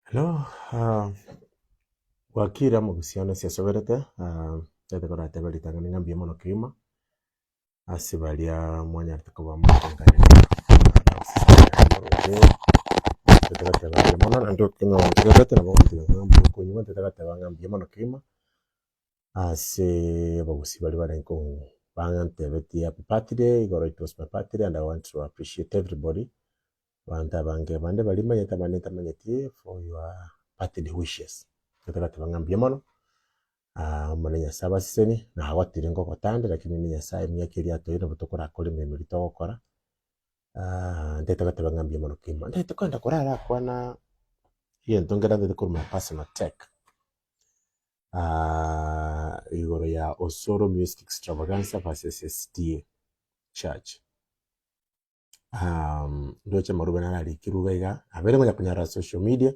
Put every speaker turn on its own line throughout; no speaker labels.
Hello, wakira mugusiana cia soberete tete kora tebeli tangani ngambia mono kima asibalia mwanya tukoba mutangani tete tebeli mono ndo kino tete na bongo ngambia ko nyuma tete tebeli ngambia mono kima ase bagusibali bali nko bangante beti happy birthday. It was my birthday and I want to appreciate everybody banda bange bande bali manyete for your birthday wishes. Tete tebeli ngambia mono manenya saba siseni na hawatire ngo kotande lakini ni nyasaye myakiri atoira butokora kole memori to gukora ndete gateba ngambye mono kima ndete kwenda kurara kwana hiyo ntongera ndete kuruma personal tech igoro ya Osoro Music Extravaganza versus SDA Church ndoche marubena na likirugaiga abere ngoja kunyara social media,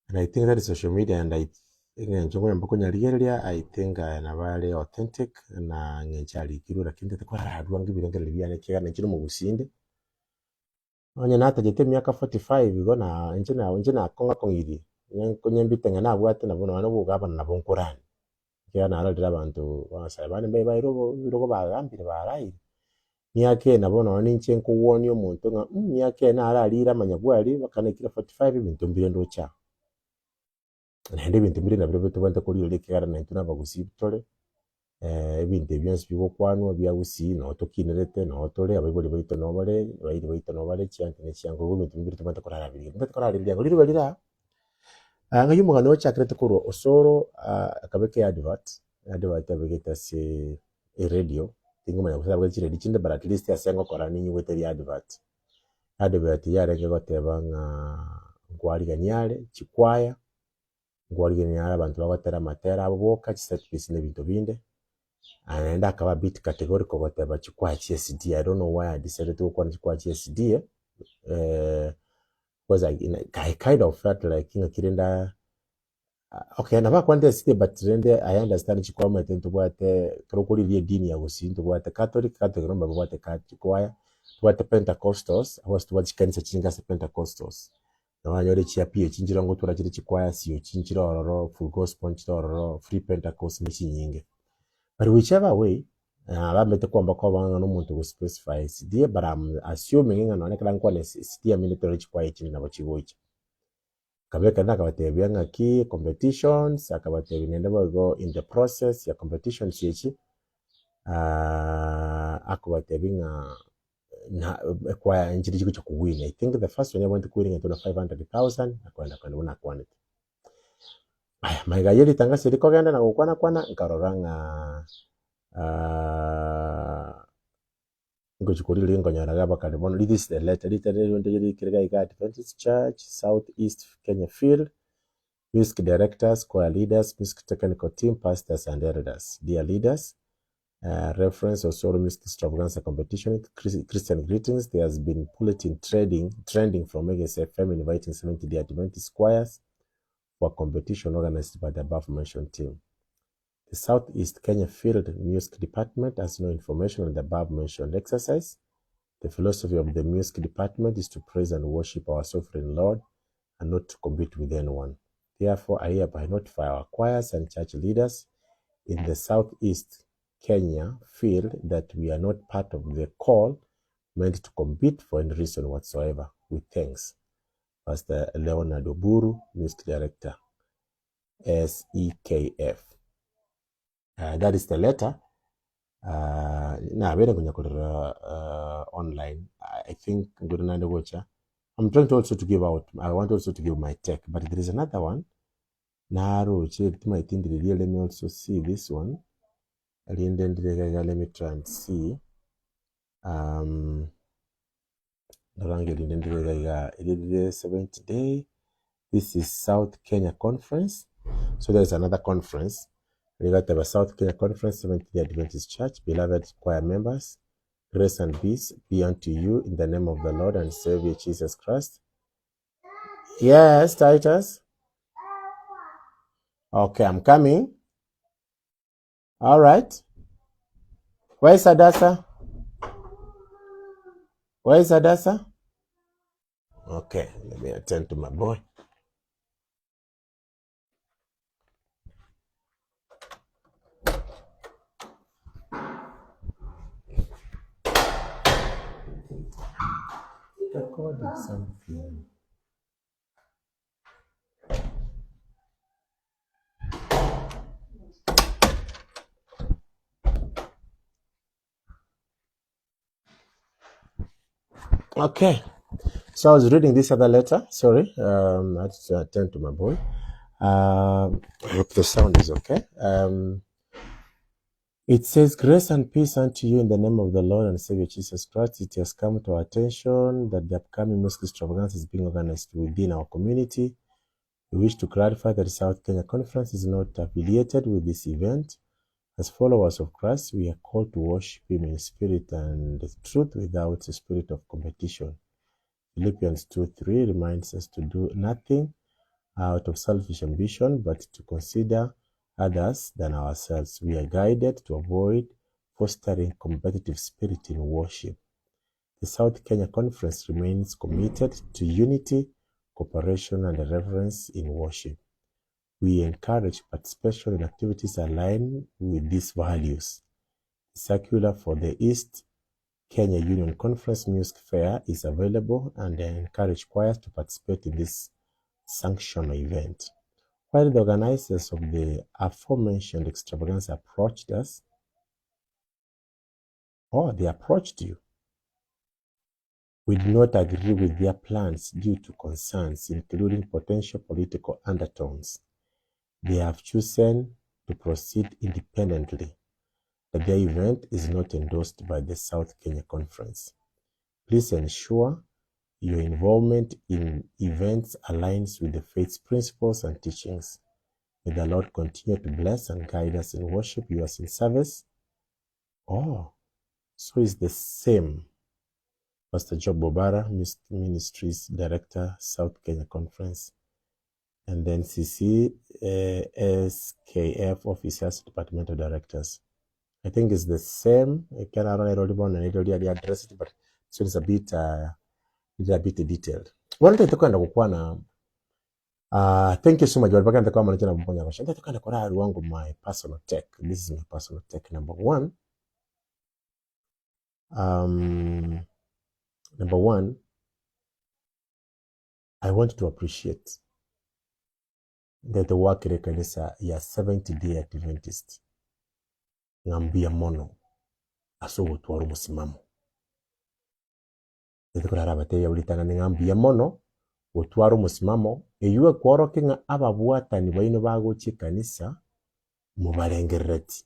and I think that is social media, and njongo mbako nyarigereria I think na bale authentic na ngenchali kiru lakini tekora radwa ngibirengere byane kiga na kiro mu businde onye nata jete myaka 45 go na nje na konga kongiri nyembitenga na bwate na bono bano bugaba na bonkorani kiga na aradira abantu basaba bane mbe birogo bagambire barayi myake na bono ninche nkuwoni omuntu nga myake na ararira manyabwari bakanekira 45 ibintu mbire ndocha nende ibintu mbire na biro tubante kuri yole kiga na ntuna bagusibitore ebintu byonse bigokwanwa byagusi no tokinerete no tole abiboli baito no bale cyante ne cyango ibintu mbire tubante kurara biri ndate kurara byango riri balira ngayo mugano chakrete kuro Osoro akabeke advert abegeta se radio tingoma yakusaba kire dikinde but at least yasengo korani nywete ya advert yarenge goteba nga gwari ganyale chikwaya gwari ganyale abantu bagatera matera abo boka set piece nebintu binde and akaba bit categorical goteba chikwaya CSD. I don't know why I decided to go on chikwaya CSD because I kind of felt like kirenda okay na bakwande city but rende I understand chikwama tento bwate krokoli lie dini ya usinto bwate Catholic nomba bwate chikwaya bwate Pentecostals was to watch kanisa chinga se Pentecostals na wanyore chia pie chinjira ngo turakire chikwaya siyo chinjira ororo full gospel ororo free Pentecost mishi nyinge, but whichever way abamete kwamba kwa banga no muntu go specify CD, but I'm assuming nga none kala nkwane CD military chikwaya chini na bachigoicha kabeka na kabatebya nga ki competitions akabatebya nende go in the process ya competitions yechi akabatebya nga na kwa njiri chiko cha kuwina. I think the first one I went to winning into 500,000 akwenda una quantity maiga yeli tanga siriko genda na kwana nkaroranga ngochukuri lingo nyaraga bakale bono. This is the letter literally kirega iga Adventist Church Southeast Kenya Field music directors, choir leaders, music technical team, pastors and elders. Dear leaders, reference Osoro Music Extravaganza competition, Christian greetings. There has been bulletin trending from FM inviting 70 Adventist choirs for competition organized by the above mentioned team. The Southeast Kenya Field Music Department has no information on the above mentioned exercise. The philosophy of the music department is to praise and worship our sovereign Lord and not to compete with anyone. Therefore, I hereby notify our choirs and church leaders in the Southeast Kenya Field that we are not part of the call meant to compete for any reason whatsoever. With thanks, Pastor Leonard Oburu, Music Director, SEKF. That is the letter. Na wena kunya online. I think I'm trying to also to give out. I want also to give my tech, but there is another one. Naro let me also see this one. Let me try and see. The 7th day. This is South Kenya Conference. So there's another conference. We got the South Kenya Conference, 7th Day Adventist Church. Beloved choir members, grace and peace be unto you in the name of the Lord and Savior Jesus Christ. Yes, Titus. Okay, I'm coming. All right. Where's Adasa? Where's Adasa? Okay, let me attend to my boy. recording something. Okay, so I was reading this other letter. Sorry, I had to attend to my boy. I hope the sound is okay. It says, grace and peace unto you in the name of the Lord and Savior Jesus Christ. It has come to our attention that the upcoming music extravaganza is being organized within our community. We wish to clarify that the South Kenya Conference is not affiliated with this event. As followers of Christ, we are called to worship Him in spirit and truth without a spirit of competition. Philippians 2:3 reminds us to do nothing out of selfish ambition, but to consider others than ourselves. We are guided to avoid fostering competitive spirit in worship. The South Kenya Conference remains committed to unity, cooperation, and reverence in worship. We encourage participation in activities aligned with these values. The circular for the East Kenya Union Conference Music Fair is available, and I encourage choirs to participate in this sanctioned event. While the organizers of the aforementioned extravaganza approached us, they approached you, we did not agree with their plans due to concerns, including potential political undertones. They have chosen to proceed independently. That their event is not endorsed by the South Kenya Conference. Please ensure your involvement in events aligns with the faith's principles and teachings. May the Lord continue to bless and guide us in worship, yours in service. So it's the same. Pastor Job Bobara, Ministries Director, South Kenya Conference. And then CC, SKF Officers, Departmental Directors. I think it's the same. I can't already address it, but so it's a bit detailed. One thing thank you so much. My personal tech. This is my personal tech number one. Number one, I want to appreciate that the work in the kanisa ya 70-day Adventist ngambia mono aso gutwara umusimamo. Ndekurara bateya ulitana ngambia mono gutwara umusimamo eyuwe kworokinga ababwatani baino bagochi kanisa mubarengereti.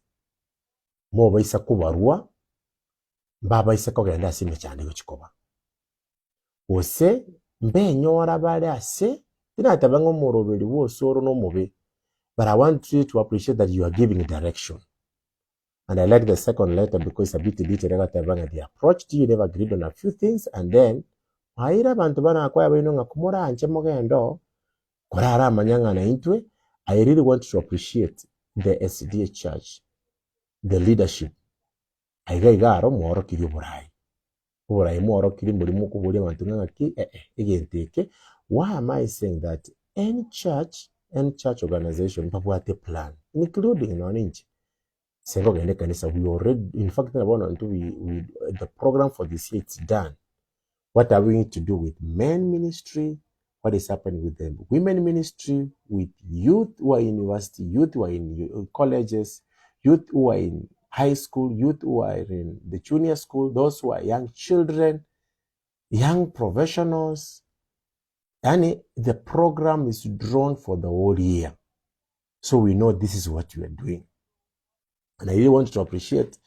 Mo baisa kubarua baba isa kogenda asime cyane gukikoba. Ose mbenyora bale ase tinatabanga muroberi wo Osoro no mubi. But I want you to appreciate that you are giving direction. And I like the second letter because it's a bit detailed. They approached you, they've agreed on a few things, and then I really want to appreciate the SDA church, the leadership. Why am I saying that? Any church organization have a plan, including non-inch. We already, in fact, the program for this year it's done. What are we going to do with men ministry? What is happening with the women ministry? With youth who are in university, youth who are in colleges, youth who are in high school, youth who are in the junior school, those who are young children, young professionals. And the program is drawn for the whole year. So we know this is what we are doing. And I really want to appreciate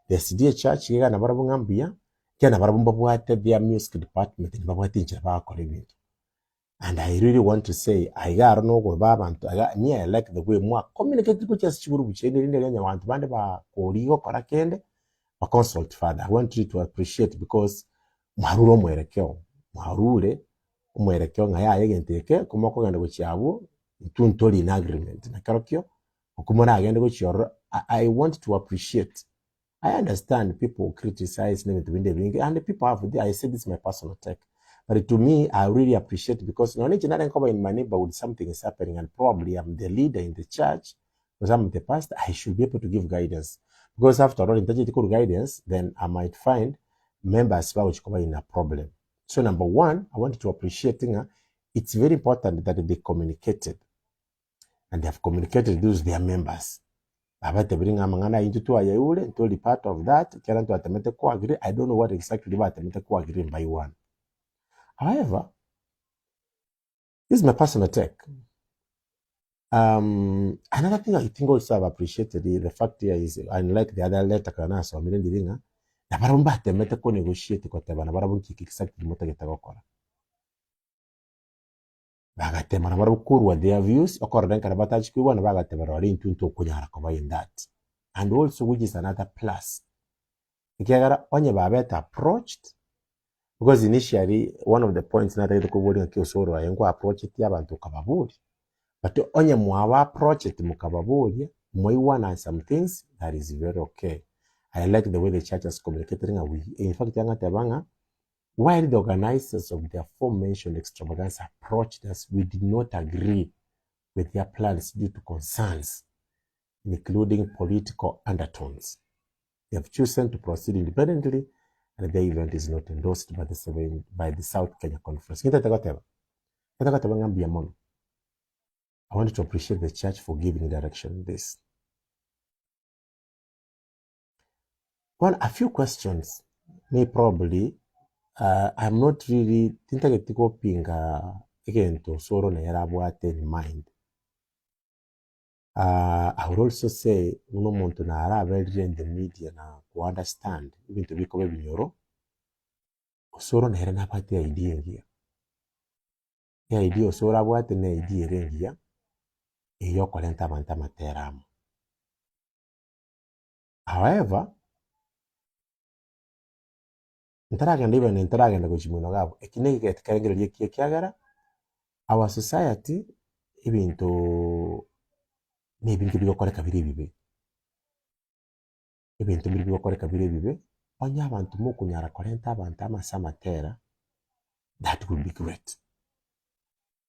the SDA church. Their music department. And I really want to say, I like the way more communicate consult father. I want you to appreciate because in agreement. I want to appreciate. I understand people criticize and people have, I said this is my personal take. But to me, I really appreciate because in my neighborhood something is happening and probably I'm the leader in the church because I'm the pastor. I should be able to give guidance. Because after all, in guidance, then I might find members which come in a problem. So number one, I want to appreciate it's very important that they communicated, and they have communicated those their members. Abate bring amangana into to ayule to part of that. Kera to atemete ko agree. I don't know what exactly about atemete ko agree by one. However, this is my personal take. Another thing I think also I've appreciated the fact here is, unlike the other letter kana so mine ndiringa, na barumba atemete ko negotiate ko tebana barabunki exactly mutageta gukora. Bagatema na barabukurwa their views according kana batachikwa na bagatema bari into kunyara ko in that. And also which is another plus. Ikiagara onye babeta approached, because initially one of the points na taito kubuli ngaki Osoro ayengo approach it yabantu kababuli, but onye mwa approach it mukababuli mwa some things that is very okay. I like the way the church has communicated. In fact, while the organizers of the aforementioned extravaganza approached us, we did not agree with their plans due to concerns, including political undertones. They have chosen to proceed independently, and the event is not endorsed by the South Kenya Conference. I want to appreciate the church for giving direction in this. A few questions may probably, I'm not really thinking again to Osoro na yarabuate in mind. I would also say, uno muntu na arabe in the media na to understand, even to be called binyoro, Osoro na yara na pati ya idea ngia. Ya idea Osoro abuate na idea rengia, iyo kolenta banta materamu. However, ntaragenda kuchimwino gabo, ekinegi ketikangiro liye kiagara, our society, ibintu bigokoreka biri bibe. Ibintu bigokoreka biri bibe, onya abantu mukunyara kolenta abantu amasa matera, that would be great.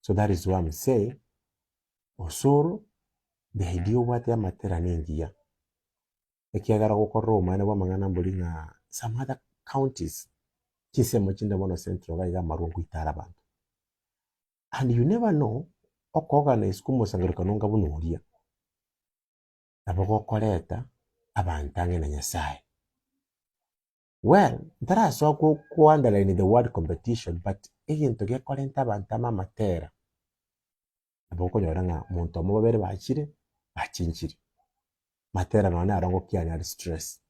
So that is why I'm saying, Osoro, the idea what ya matera nengia. Ekiagara gukorra omwana bwa mangana mbulinga some other counties. Chisemo chinda mono central ga marungu itara bantu. And you never know, organize kumusangirika nunga bunuria. Naboko koleta abantange na nyasaye. Well, there are so ku underline the word competition, but again to get kolenta bantama matera. Naboko nyoranga muntu omubere bachire bachinchire. Matera none arongo kianya stress.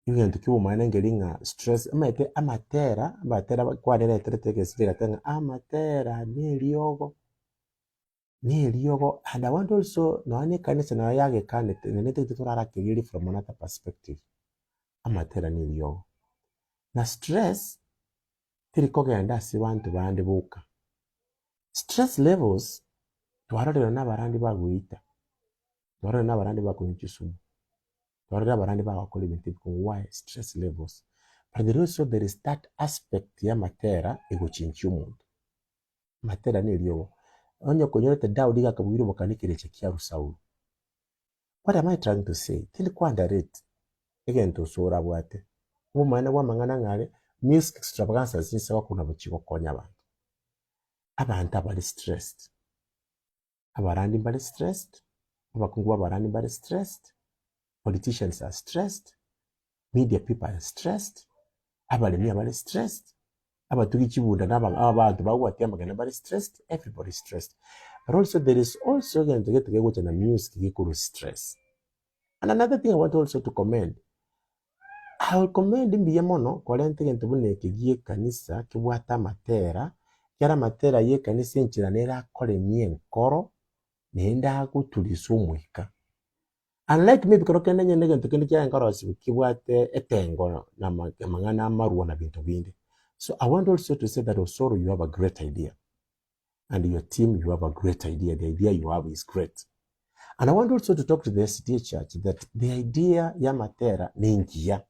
Even to kibu mwana ngelinga stress amete amatera kwa dere teke sira tanga amatera ni liogo and I want also no ane kanisa na yage kane nete tuturara kigiri from another perspective. Amatera ni liogo na stress tirikoge anda si bantu bandi buka stress levels twarore na barandi baguita twarore na barandi bakunyisumu why stress levels. But there is that aspect ya matera ego chinchi umuntu. Matera ni liogo. Onyo konyorete daudi ga kabwiro bokanikire chekia rusauru. What am I trying to say? Tili kwa underrate. Again to Osoro abwate. Umwana wa mangana ngare music extravaganza sinse wakuna buchiko konya abantu. Abantu abali stressed. Abarandi bali stressed. Abakungu abarandi bali stressed. Politicians are stressed. Media people are stressed. Abalemi abali stressed. Abatugi chibunda n'abantu bagwatiye amagana bali stressed. Everybody is stressed. But also there is also going to get together na music equal stress. And another thing I want also to commend. I will commend mbiye mono kolente gento buneke giye kanisa kibwata matera. Kyara matera ye kanisa enchira nera kole nkoro nenda kutulisa umwika. Unlike me because kende nyene gento kende kya nkoro kibwate etengo na mangana amaruwa na bintu bindi. So I want also to say that Osoro, you have a great idea. And your team, you have a great idea. The idea you have is great. And I want also to talk to the SDA church that the idea ya matera ningia.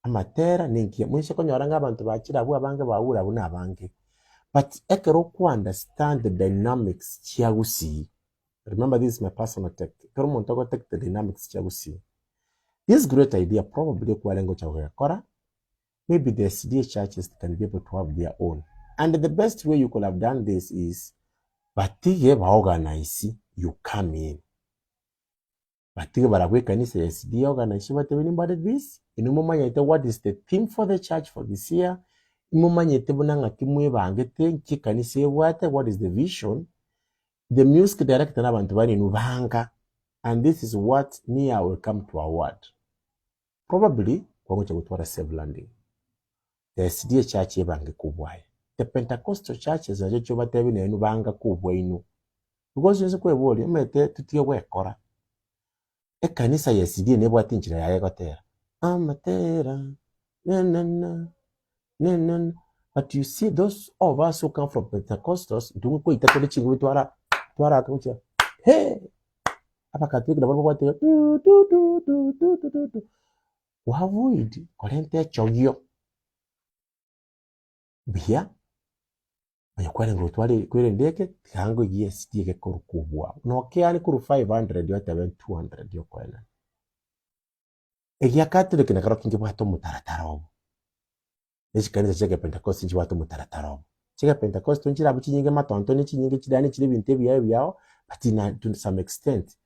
Amatera ningia. Mwisho konyoranga abantu bakira abu abange baura abu nabange. But ekero ku understand the dynamics chiagusi. Remember, this is my personal take. Kero montogo take the dynamics chiagusi. This great idea probably kwa lengo cha kora. maybe the SDA churches can be able to have their own. And the best way you could have done this is, batige organize, you come in. Batige baragwe kanisa SDA organize, but anybody this, what is the theme for the church for this year? What is the vision? The music director n'abantu bari nubanga, and this is what me I will come to award. Probably kwangu gutwara save landing. The SDA church yebange kubwaye. The Pentecostal churches nazo cyo batebi ne nubanga kubwa inu. Because yesu kwebole mete tutiye wekora. Ekanisa ya SDA ne bwatinjira yaye gotera. Amatera. No. But you see those of us who come from Pentecostals, dunko itatole chingu twara akamucha. Hey! Abakatolika nabo bwate avoid korente chogyo. Bia ayokwale ngotwale kwirendeke tango yes tieke korukubwa. No keani kuru 500 yote 200 yokwela. Egia Catholic na karokinge bwato mutarataro. Nishikaniza cheke Pentecost nji bwato mutarataro. Cheke Pentecost nchira buchinyinge matonto n'ichinyinge chidani chiri binte byao but to some extent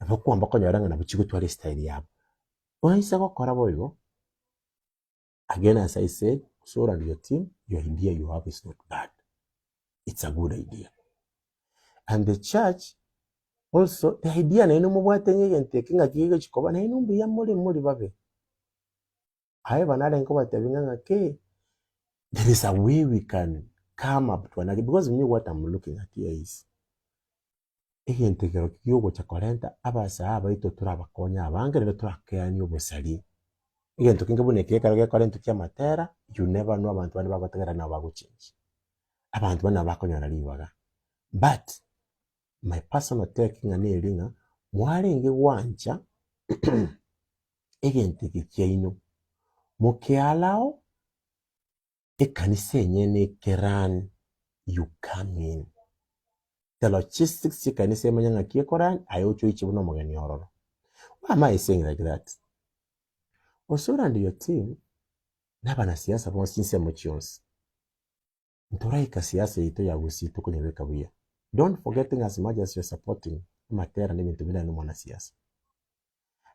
abakuamba konyoranga na buchigo twali style yabo. Oisa gukora boyo. Again, as I said, Osoro and your team, your idea you have is not bad. It's a good idea. And the church also, the idea na ino mubwate nyege kinga kigo chikoba na ino mbiya muri babe. However, nale nko batabinga ngake, there is a way we can come up to another, because me what I'm looking at here is egentekero kigo chakorenta abasa abaito turabakonya abangere turakenya obusali. Again, talking about the current to matera, you never know about when about to change. About when about on but my personal taking an earring, warring a wancha again take it chaino. Moke allow a canisene keran, you come in. The logistics you can say manyanga kikoran, I owe you each one mogani horror. Why am I saying like that? Osoro and your team, naba siasa kwa sinse mochons. Ntoraika siasa ito ya usito kwenye weka wia. Don't forgetting as much as you're supporting matera ni bintu bila mwana siasa.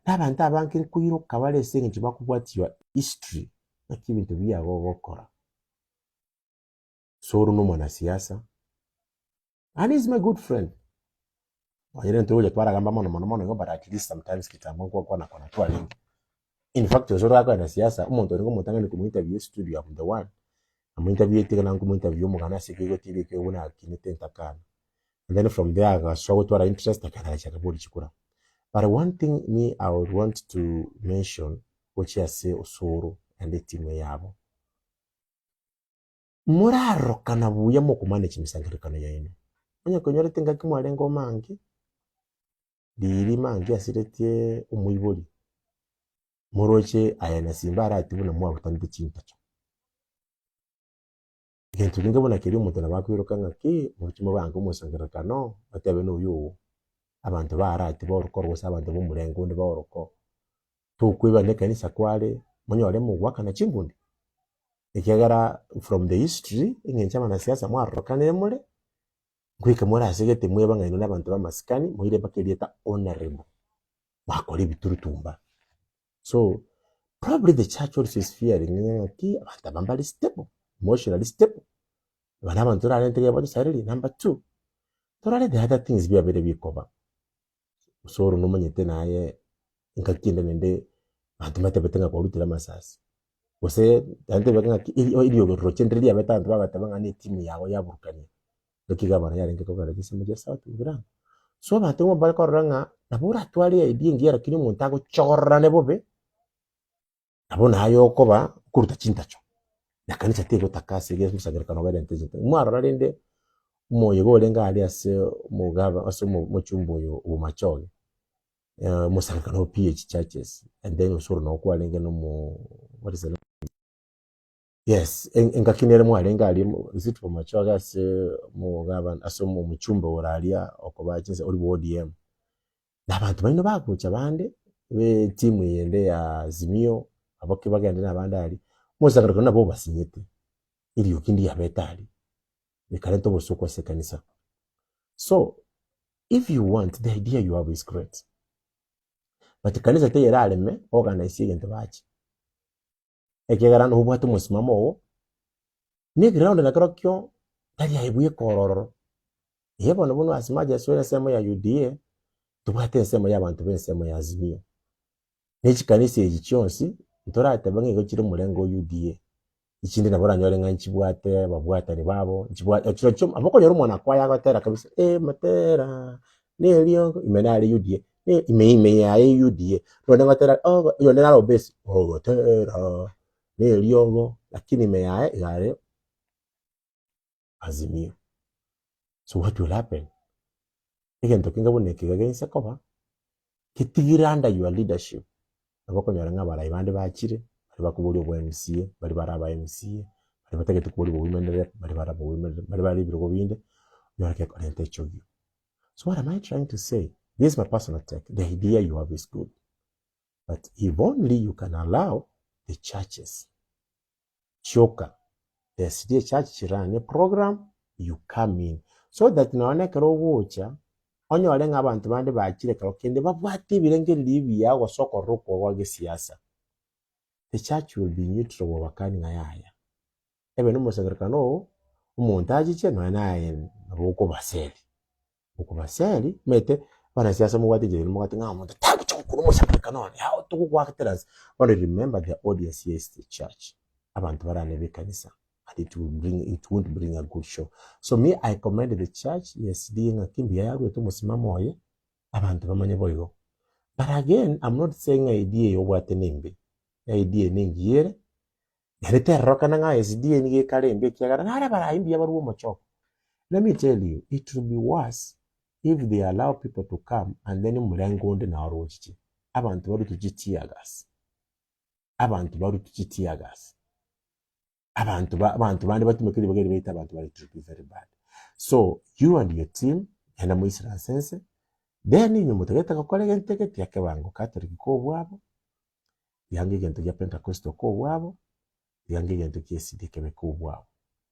Naba nta banki kuyiro kabale sengi chibaku what your history na kibintu bya gokora. Osoro no mwana siasa. And he's my good friend. Wanyere ntoje twara gamba mono ngo, but at least sometimes kitambo kwa na kona twa lingi. In fact, Osoro akwa siasa umuntu ngo mutanga ni kumuinterview studio of the one. I'm interviewing tika nangu interview mugana sikigo TV ke una kinitenta kana. And then from there I saw what were interest akana chakabuli chikura. But one thing me I would want to mention, which I say Osoro and the team yabo. Muraro kana buya mo kumanage misangirikano ya ino. Onye konyore tinga kimwalengo mangi. Diri mangi asiretie umuyiboli. Moroche ayana simbara atibu na mwa butandu chintacho. Gentu ninga bona kiri umuntu nabakwiro ngaki mu cyuma banga umusangirikano batebe n'uyu abantu barati boruko rwose abantu bo murengo ndi boruko tukwiba ne kanisa kwale munyore mu wakana chingundi ikigara from the history ingenchama na siasa mwarokane mule kwika mura asegete mweba ngino n'abantu bamasikani muire bakelieta honorable bakora biturutumba. So probably the church also is fearing ngaki abantu bambali stable, emotionally stable. Number 2, the other things be a very big cover. Osoro no manyete na ye ngakinde nende antumate betenga kwa lutira masasi. Ose ante betenga iliyo rochendri ya beta antwa batabanga ni timu yawo yaburukanye. Dokiga bana yari ngeko gara gisemo je sawa tubira. So abantu mo bariko ranga nabura twali ya idi ngira kini muntago chorrane bobe. Abona hayo koba kuruta chintacho. Nakanisa tego takase gese musagirikano bere nteze. Mwaro rinde moyo bolenga ali ase mugaba ase mu chumbo yo umachoge. Musagirikano PH churches, and then Osoro no kwalenga no mu what is it? Yes, engakinere mwalenga ali visit for machoge ase mugaba ase mu chumbo oralia okoba chinse oli ODM. Nabantu bayino bakucha bande be team yende ya Zimio aboke bagende nabandi ali Mosangara kana bo basinyete ili yokindi ya betali nikaleta bosuko se kanisa. So if you want, the idea you have is great, but kanisa te yeraleme organize into bachi ekegarana hubwatu musimamo wo ni ground na krokyo tali aibuye kororo yebo no bunu asimaje swele sema ya UDA tubate sema ya bantu bensema ya Azimio n'iki kanisa egicyonsi ntorate bange go kiri murengo UDA ikindi nabora nyore nganchi bwate babwatani babo nkibwa kiro cyo abako nyoro mwana kwa yagatera kabisa matera nelio imenali UDA ime ya UDA none ngatera yone nalo base tera nelio lakini ime ya yale Azimio. So what will happen? Again, talking about against Koba, kitigira under your leadership. Abako nyaranga bara ibande bakire, bari bakubuli obwa MCA, bari baraba MCA, bari bategete kubuli obwa women rep, bari baraba women, bari bari biro binde, you are like oriented Ekioge. So what am I trying to say? This is my personal take. The idea you have is good. But if only you can allow the churches, choka, the city church run a program, you come in. So that naonekero wocha, onyo walenga abantu bande bakire kalokende babwati birenge libya wasoko roko wage siasa. The church will be neutral wakani ngayaya. Ebe no musagarkano umontaji che no naye roko baseli. Uko baseli mete bana siasa mugwati je mugwati ngamuntu tabu chokuru musagarkano how to kwa keteras. But remember the audience here is the church. Abantu barane bekanisa. And it won't bring a good show. So me, I commend the church, yes, being a kimbi yawe to musimamo ye, abantu bamanye boyo. But again, I'm not saying idea yo wate nimbe. Idea ningiere. Yarete roka nanga idea nige kalembe kiagara nara bara imbi yabaru mochoko. Let me tell you, it will be worse if they allow people to come and then mulangonde na orochichi. Abantu baru tujitiagas. Abantu baru tujitiagas. Abantu bandi batumekeli bageri beta abantu bali to be very bad. So you and your team enda mu Israel sense then inyo mutegeta gakore gentegeti yake bango Catholic ko bwabo yange gento ya Pentecostal ko bwabo yange gento KCD kebe ko bwabo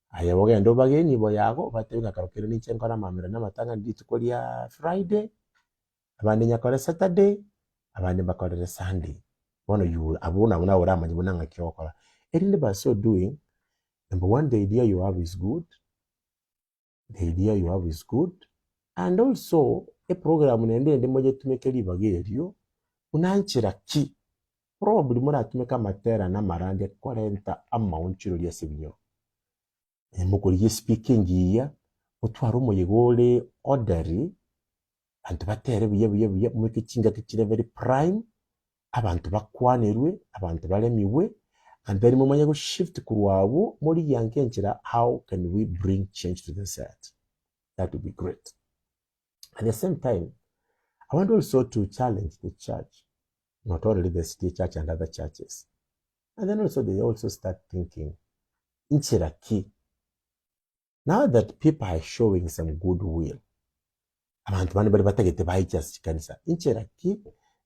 aya bogendo bageni bo yago batenga karokere ni chengo na mamira na matanga nditukolia Friday abandi nyakore Saturday abandi bakore Sunday bono you abuna una orama nyibunanga kyokora erinde ba so doing. Number one, the idea you have is good. The idea you have is good. And also, a program nende moja tumekeli bagerio. Unanchira ki. Probably muna tumeka matera na marande 40 ama unchiro ya sebinyo. Mukuri speaking ya. Otwaro moyegole orderly. Abantu batere biye mweke chinga kichire very prime. Abantu bakwanerwe, abantu balemiwe. And then mumanya go shift kuruwabu muri yankenchira how can we bring change to the set. That would be great. At the same time, I want also to challenge the church, not only the city church and other churches. And then also they also start thinking, inchiraki. Now that people are showing some goodwill,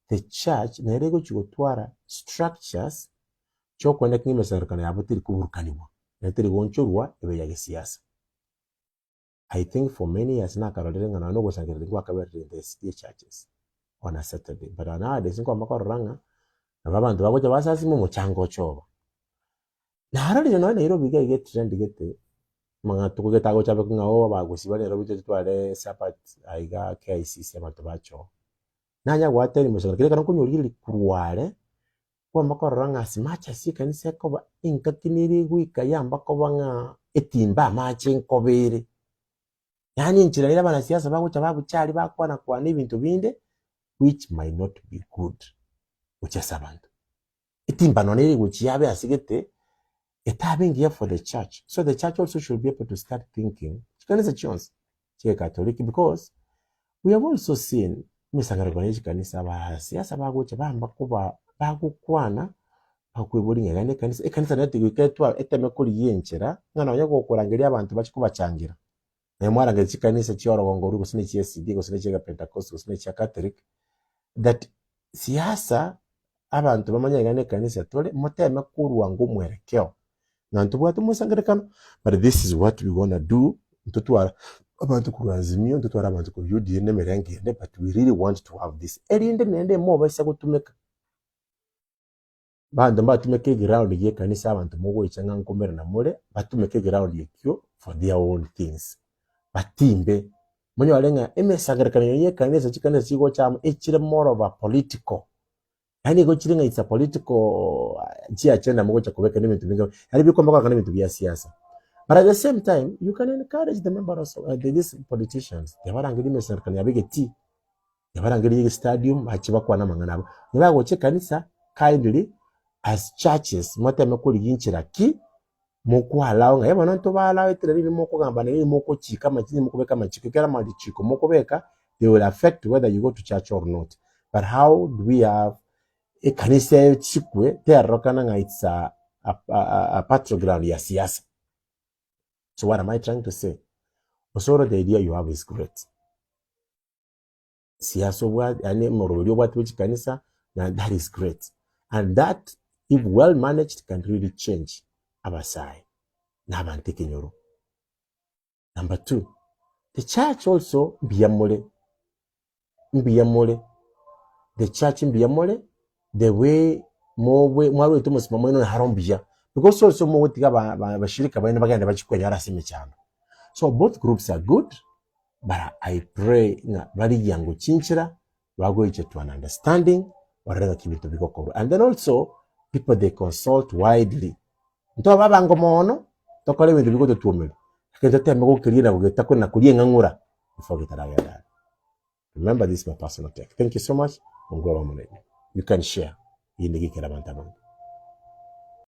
the church nerego chigotwara structures choko nek nime serikali abutiri kuburukanibwa netiri gonchurwa ebe ya siasa. I think for many years na karolenga na no gosangirwa kwa kabere the city churches on a Saturday, but nowadays ngo amakoranga na abantu bagoja basasi mu chango choba na harali no Nairobi ge trend gete manga tukugeta go chabe kungawo bagusibale Nairobi twale sapat aiga KICC abantu bacho nanya gwateri mu serikali kana kunyuriri kurwale kwa makoranga as much as kanisa ko inkakiniri gwika yamba ko banga etimba mache nkobere yani nchira ira bana siasa bagocha babuchali bakwana kwa n'ibintu binde which might not be good uchesa abantu etimba noneri guchiabe asigete etabengiya for the church. So the church also should be able to start thinking kanisa chons che Catholic, because we have also seen misangaragwanisha kanisa ba siasa bagocha bamba kuba bagukwana bakwiburi ngane kanisa kanisa natigwiketwa eteme kuri yenchera ngana onya gokurangiria abantu bachikubachangira na mwaranga chikanisa chiorogongo rugo sine CSD go sine chega Pentecostal sine cha Catholic that siasa abantu bamanyagane kanisa tole muteme kurwa ngo mwerekeo nantu bwatu musangerekano but this is what we gonna do ntutwara abantu kurazimio ntutwara abantu ku UDN nemerenge but we really want to have this erinde nende mo basa gutumeka bando batumeke ground ye kanisa abantu mugo ichanga nkomera na mole batumeke ground ye kyo for their own things batimbe munyo alenga emesangerekano ye kanisa chikanisa chigo chama echire more of a political yani go chiringa it's a political agenda mugo chakubeka n'ibintu binga yani bikomba kwa n'ibintu bya siasa. But at the same time, you can encourage the members of these politicians. They want to get them can have a tea. They want to get a stadium. Achiba kwa na mangana. They want to kanisa kindly as churches. Mata mekuli yinchira ki moko allow nga yaba nanto ba allow itere ni moko gamba ni moko chika machini moko beka machiko kera mali chiko moko beka. They will affect whether you go to church or not. But how do we have a kanisa chikwe? They are rokana it's a battleground ya siasa. So what am I trying to say? Osoro, the idea you have is great. Siyaso word, ane morolio watu which kanisa, that is great. And that, if well managed, can really change our side. Number two, the church also mbiyamole. The church mbiyamole, the way mwawe tumo simamo ino harombia. Because also mo tiga bashirika baina baganda bachikwenya arasime cyane. So both groups are good, but I pray na bari yango chinchira bago iche to an understanding warega kibito bikoko. And then also people they consult widely. Nto babango mono tokole bintu biko tuomelo. Kento teme ko kirira bugeta ko na kuriye ngura before gitaraga. Remember this is my personal take. Thank you so much. You can share. Yindi kikera bantabanga.